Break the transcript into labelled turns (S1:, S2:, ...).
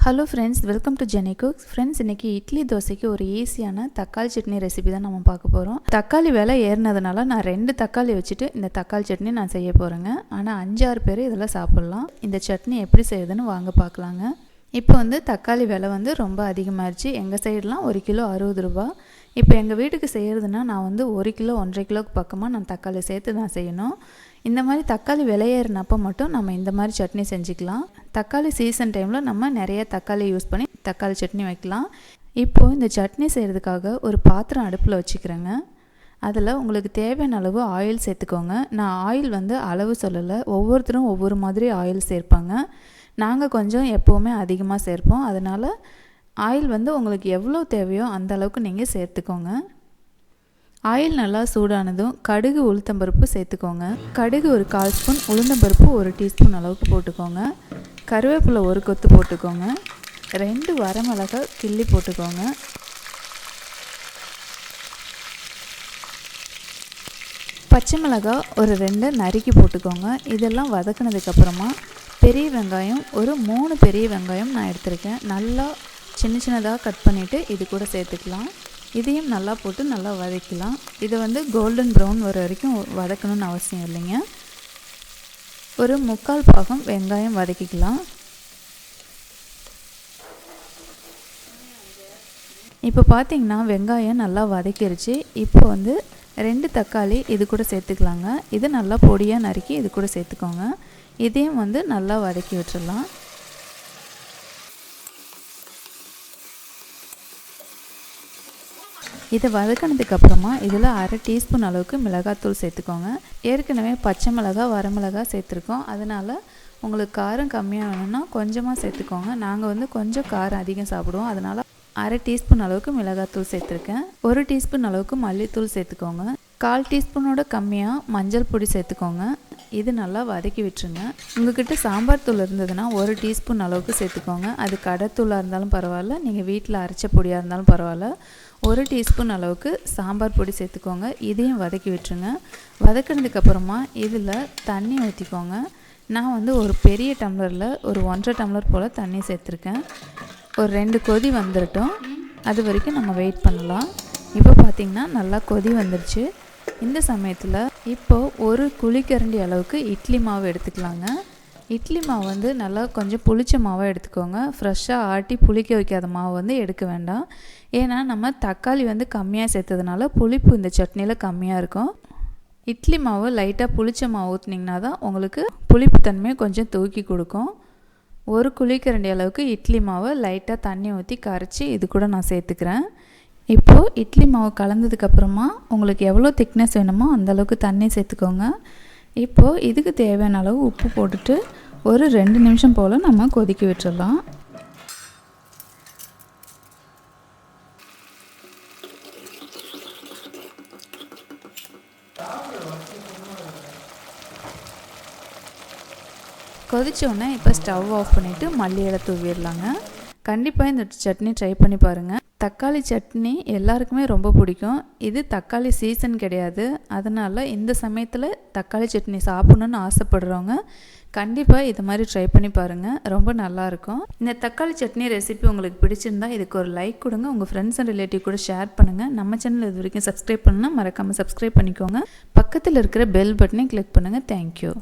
S1: Hello friends, welcome to Jenny cooks. Friends, இன்றைக்கி இட்லி தோசைக்கு ஒரு ஈஸியான தக்காளி சட்னி ரெசிபி தான் நம்ம பார்க்க போகிறோம். தக்காளி விலை ஏறினதுனால நான் 2 தக்காளி வச்சுட்டு இந்த தக்காளி சட்னி நான் செய்ய போகிறேங்க. ஆனால் 5-6 பேர் இதில் சாப்பிட்லாம். இந்த சட்னி எப்படி செய்யுதுன்னு வாங்க பார்க்கலாங்க. இப்போ தக்காளி விலை ரொம்ப அதிகமாகிடுச்சு. எங்கள் சைடெலாம் 1 கிலோ 60 ரூபா. இப்போ எங்கள் வீட்டுக்கு செய்கிறதுனா நான் 1 கிலோ 1.5 கிலோக்கு பக்கமாக நான் தக்காளி சேர்த்து தான் செய்யணும். இந்த மாதிரி தக்காளி விலையேறினப்போ மட்டும் நம்ம இந்த மாதிரி சட்னி செஞ்சுக்கலாம். தக்காளி சீசன் டைமில் நம்ம நிறைய தக்காளி யூஸ் பண்ணி தக்காளி சட்னி வைக்கலாம். இப்போது இந்த சட்னி செய்கிறதுக்காக ஒரு பாத்திரம் அடுப்பில் வச்சுக்கிறேங்க. அதில் உங்களுக்கு தேவையான அளவு ஆயில் சேர்த்துக்கோங்க. நான் ஆயில் அளவு சொல்லலை, ஒவ்வொருத்தரும் ஒவ்வொரு மாதிரி ஆயில் சேர்ப்பாங்க. நாங்கள் கொஞ்சம் எப்போவுமே அதிகமாக சேர்ப்போம். அதனால் ஆயில் உங்களுக்கு எவ்வளோ தேவையோ அந்த அளவுக்கு நீங்கள் சேர்த்துக்கோங்க. ஆயில் நல்லா சூடானதும் கடுகு உளுத்தம்பருப்பு சேர்த்துக்கோங்க. கடுகு ஒரு 1/4 ஸ்பூன், உளுந்தம்பருப்பு 1 டீஸ்பூன் அளவுக்கு போட்டுக்கோங்க. கருவேப்பிலை 1 கொத்து போட்டுக்கோங்க. 2 வரமிளகாய் கிள்ளி போட்டுக்கோங்க. பச்சை மிளகாய் ஒரு 2 நறுக்கி போட்டுக்கோங்க. இதெல்லாம் வதக்கினதுக்கப்புறமா பெரிய வெங்காயம் ஒரு 3 பெரிய வெங்காயம் நான் எடுத்திருக்கேன். நல்லா சின்ன சின்னதாக கட் பண்ணிவிட்டு இது கூட சேர்த்துக்கலாம். இதையும் நல்லா போட்டு நல்லா வதக்கலாம். இதை கோல்டன் ப்ரௌன் வர வரைக்கும் வதக்கணும்னு அவசியம் இல்லைங்க. ஒரு 3/4 பாகம் வெங்காயம் வதக்கிக்கலாம். இப்போ பார்த்தீங்கன்னா வெங்காயம் நல்லா வதக்கிருச்சு. இப்போ 2 தக்காளி இது கூட சேர்த்துக்கலாங்க. இது நல்லா பொடியாக நறுக்கி இது கூட சேர்த்துக்கோங்க. இதையும் நல்லா வதக்கி விட்டுடலாம். இதை வதக்கினதுக்கப்புறமா இதில் 1/2 டீஸ்பூன் அளவுக்கு மிளகாத்தூள் சேர்த்துக்கோங்க. ஏற்கனவே பச்சை மிளகாய் வரமிளகாய் சேர்த்துருக்கோம். அதனால் உங்களுக்கு காரம் கம்மியாக வேணும்னா கொஞ்சமாக சேர்த்துக்கோங்க. நாங்கள் கொஞ்சம் காரம் அதிகம் சாப்பிடுவோம். அதனால் 1/2 டீஸ்பூன் அளவுக்கு மிளகாத்தூள் சேர்த்துருக்கேன். 1 டீஸ்பூன் அளவுக்கு மல்லித்தூள் சேர்த்துக்கோங்க. 1/4 டீஸ்பூனோட கம்மியாக மஞ்சள் பொடி சேர்த்துக்கோங்க. இது நல்லா வதக்கி விட்டுருங்க. உங்கள்கிட்ட சாம்பார் தூள் இருந்ததுன்னா 1 டீஸ்பூன் அளவுக்கு சேர்த்துக்கோங்க. அது கடைத்தூளாக இருந்தாலும் பரவாயில்ல, நீங்கள் வீட்டில் அரைச்ச பொடியாக இருந்தாலும் பரவாயில்ல. 1 டீஸ்பூன் அளவுக்கு சாம்பார் பொடி சேர்த்துக்கோங்க. இதையும் வதக்கி விட்டுருங்க. வதக்கினதுக்கப்புறமா இதில் தண்ணி ஊற்றிக்கோங்க. நான் ஒரு பெரிய டம்ளரில் ஒரு 1.5 டம்ளர் போல் தண்ணி சேர்த்துருக்கேன். ஒரு 2 கொதி வந்துடட்டும். அது வரைக்கும் நம்ம வெயிட் பண்ணலாம். இப்போ பார்த்திங்கன்னா நல்லா கொதி வந்துடுச்சு. இந்த சமயத்தில் இப்போது ஒரு குழிக்கரண்டி அளவுக்கு இட்லி மாவு எடுத்துக்கலாங்க. இட்லி மாவு நல்லா கொஞ்சம் புளிச்ச மாவாக எடுத்துக்கோங்க. ஃப்ரெஷ்ஷாக ஆட்டி புளிக்க வைக்காத மாவு எடுக்க வேண்டாம். ஏன்னா நம்ம தக்காளி கம்மியாக சேர்த்ததுனால புளிப்பு இந்த சட்னியில் கம்மியாக இருக்கும். இட்லி மாவு லைட்டாக புளிச்ச மாவு ஊற்றினீங்கன்னா தான் உங்களுக்கு புளிப்பு தன்மையை கொஞ்சம் தூக்கி கொடுக்கும். ஒரு குழிக்கரண்டி அளவுக்கு இட்லி மாவை லைட்டாக தண்ணி ஊற்றி கரைச்சி இது கூட நான் சேர்த்துக்கிறேன். இப்போது இட்லி மாவு கலந்ததுக்கப்புறமா உங்களுக்கு எவ்வளோ திக்னஸ் வேணுமோ அந்தளவுக்கு தண்ணி சேர்த்துக்கோங்க. இப்போது இதுக்கு தேவையான அளவு உப்பு போட்டுட்டு ஒரு 2 நிமிஷம் போல் நம்ம கொதிக்க விட்டுடலாம். கொதிச்சோடனே இப்போ ஸ்டவ் ஆஃப் பண்ணிவிட்டு மல்லி இலை தூவிடலாங்க. கண்டிப்பாக இந்த சட்னி ட்ரை பண்ணி பாருங்கள். தக்காளி சட்னி எல்லாருக்குமே ரொம்ப பிடிக்கும். இது தக்காளி சீசன் கிடையாது. அதனால் இந்த சமயத்தில் தக்காளி சட்னி சாப்பிட்ணுன்னு ஆசைப்படுறவங்க கண்டிப்பாக இது மாதிரி ட்ரை பண்ணி பாருங்கள். ரொம்ப நல்லாயிருக்கும். இந்த தக்காளி சட்னி ரெசிபி உங்களுக்கு பிடிச்சிருந்தா இதுக்கு ஒரு லைக் கொடுங்க. உங்கள் ஃப்ரெண்ட்ஸ் அண்ட் ரிலேட்டிவ் கூட ஷேர் பண்ணுங்கள். நம்ம சேனல் இது வரைக்கும் சப்ஸ்கிரைப் பண்ணால் மறக்காமல் சப்ஸ்கிரைப் பண்ணிக்கோங்க. பக்கத்தில் இருக்கிற பெல் பட்டனை கிளிக் பண்ணுங்கள். தேங்க்யூ.